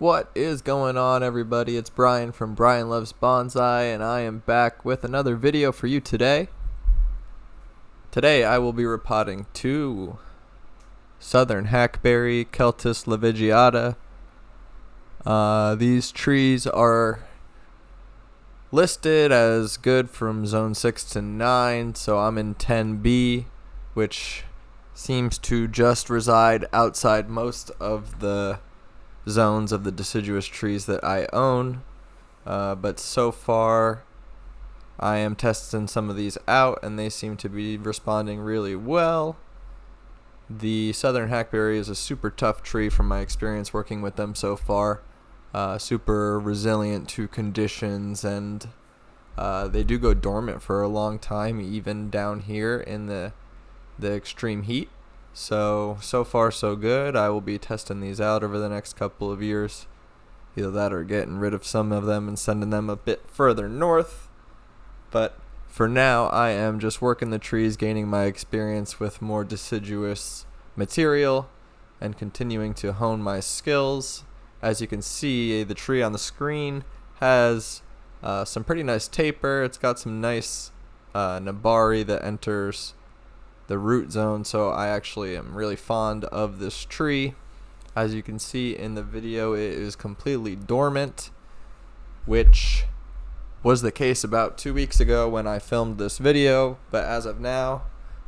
What is going on, everybody? It's Brian from Brian Loves Bonsai, and I am back with another video for you today. Today I will be repotting two southern hackberry, Celtis Laevigata. These trees are listed as good from zone 6 to 9, so I'm in 10B, which seems to just reside outside most of the zones of the deciduous trees that I own, but so far I am testing some of these out and they seem to be responding really well. The southern hackberry is a super tough tree from my experience working with them so far, super resilient to conditions, and they do go dormant for a long time, even down here in the extreme heat. So far so good. I will be testing these out over the next couple of years. Either that or getting rid of some of them and sending them a bit further north. But for now, I am just working the trees, gaining my experience with more deciduous material, and continuing to hone my skills. As you can see, the tree on the screen has some pretty nice taper. It's got some nice nabari that enters the root zone, so I actually am really fond of this tree. As you can see in the video, it is completely dormant, which was the case about 2 weeks ago when I filmed this video, but as of now,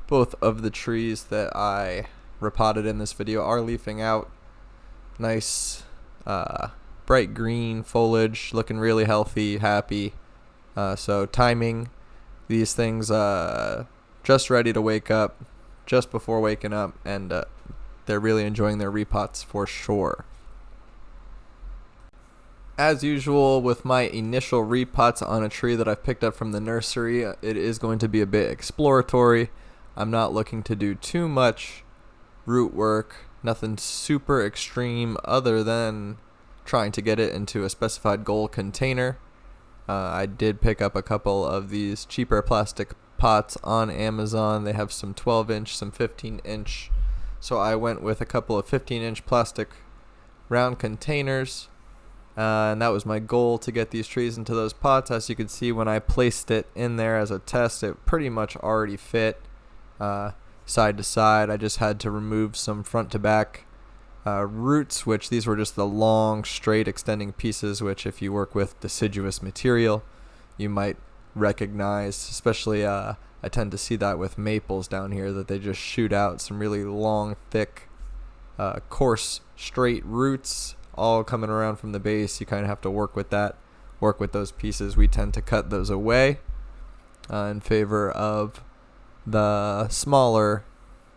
both of the trees that I repotted in this video are leafing out. Nice bright green foliage, looking really healthy, happy. So timing these things just ready to wake up, just before waking up, and they're really enjoying their repots for sure. As usual with my initial repots on a tree that I've picked up from the nursery, it is going to be a bit exploratory. I'm not looking to do too much root work, nothing super extreme other than trying to get it into a specified goal container. I did pick up a couple of these cheaper plastic pots on Amazon. They have some 12-inch, some 15-inch. So I went with a couple of 15-inch plastic round containers. And that was my goal, to get these trees into those pots. As you can see, when I placed it in there as a test, it pretty much already fit side to side. I just had to remove some front to back roots, which these were just the long, straight, extending pieces, which if you work with deciduous material, you might recognize. Especially I tend to see that with maples down here, that they just shoot out some really long, thick, coarse, straight roots all coming around from the base. You kind of have to work with that, work with those pieces. We tend to cut those away in favor of the smaller,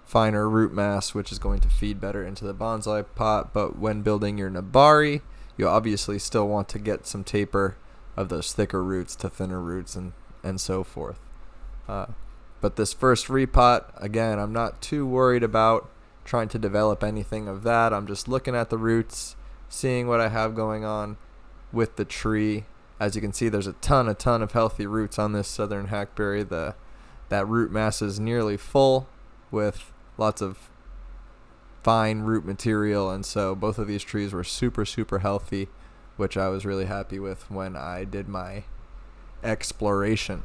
finer root mass, which is going to feed better into the bonsai pot. But when building your nabari, you obviously still want to get some taper of those thicker roots to thinner roots, and so forth. But this first repot, again, I'm not too worried about trying to develop anything of that. I'm just looking at the roots, seeing what I have going on with the tree. As you can see, there's a ton of healthy roots on this southern hackberry. That root mass is nearly full with lots of fine root material, and so both of these trees were super healthy, which I was really happy with when I did my exploration.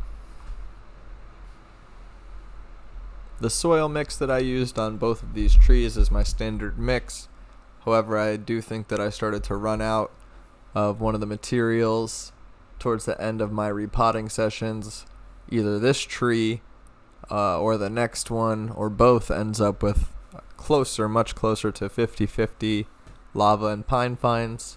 The soil mix that I used on both of these trees is my standard mix. However, I do think that I started to run out of one of the materials towards the end of my repotting sessions. Either this tree or the next one, or both, ends up with much closer to 50-50 lava and pine fines.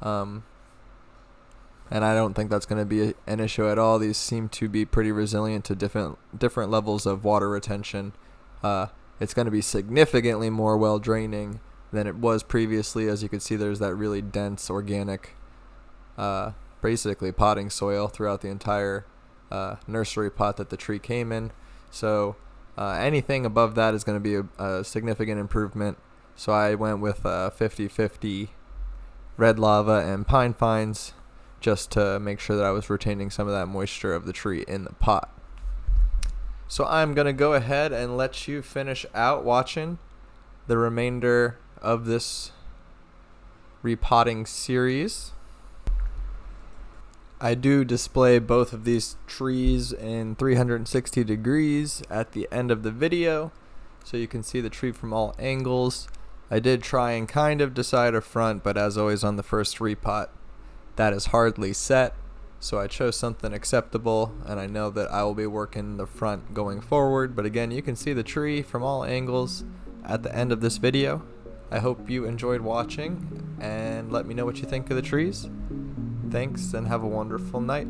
And I don't think that's going to be an issue at all. These seem to be pretty resilient to different levels of water retention. It's going to be significantly more well draining than it was previously. As you can see, there's that really dense organic, basically potting soil throughout the entire nursery pot that the tree came in. So anything above that is going to be a significant improvement. So I went with 50-50 red lava and pine fines, just to make sure that I was retaining some of that moisture of the tree in the pot. So I'm going to go ahead and let you finish out watching the remainder of this repotting series. I do display both of these trees in 360 degrees at the end of the video, so you can see the tree from all angles. I did try and kind of decide a front, but as always on the first repot, that is hardly set. So I chose something acceptable, and I know that I will be working the front going forward. But again, you can see the tree from all angles at the end of this video. I hope you enjoyed watching, and let me know what you think of the trees. Thanks, and have a wonderful night.